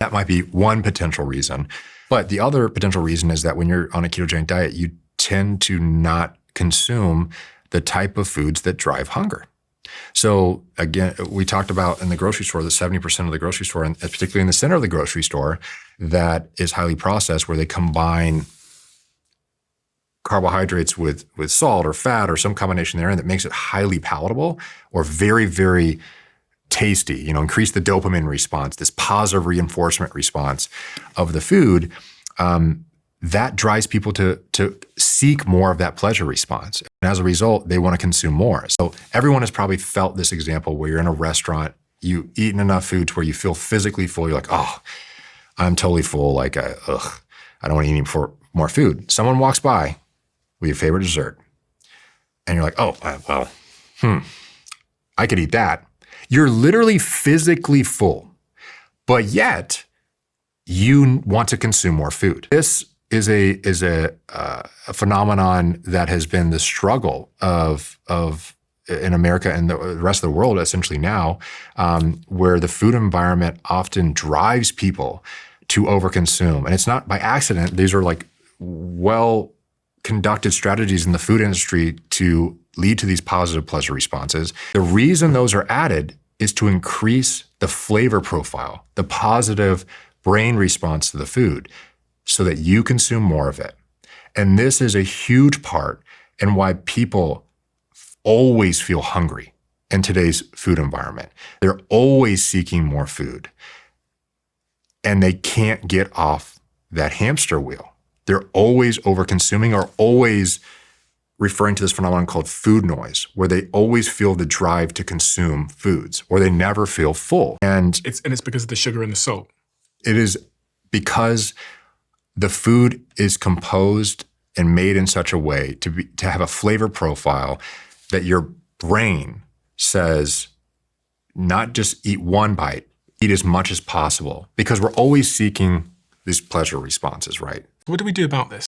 That might be one potential reason. But the other potential reason is that when you're on a ketogenic diet, you tend to not consume the type of foods that drive hunger. So again, we talked about in the grocery store, the 70% of the grocery store, and particularly in the center of the grocery store, that is highly processed, where they combine carbohydrates with salt or fat or some combination therein that makes it highly palatable or very, very tasty, increase the dopamine response, this positive reinforcement response of the food. That drives people to seek more of that pleasure response. And as a result, they want to consume more. So everyone has probably felt this example where you're in a restaurant, you've eaten enough food to where you feel physically full. You're like, oh, I'm totally full. Like, I don't want to eat any more food. Someone walks by with your favorite dessert. And you're like, oh, I could eat that. You're literally physically full, but yet you want to consume more food. This is a phenomenon that has been the struggle of in America and the rest of the world essentially now, where the food environment often drives people to overconsume. And it's not by accident. These are like well-conducted strategies in the food industry to lead to these positive pleasure responses. The reason those are added is to increase the flavor profile, the positive brain response to the food, so that you consume more of it. And this is a huge part in why people always feel hungry in today's food environment. They're always seeking more food, and they can't get off that hamster wheel. They're always overconsuming or always referring to this phenomenon called food noise, where they always feel the drive to consume foods, or they never feel full. And it's because of the sugar and the salt. It is because the food is composed and made in such a way to have a flavor profile that your brain says, not just eat one bite, eat as much as possible, because we're always seeking these pleasure responses, right? What do we do about this?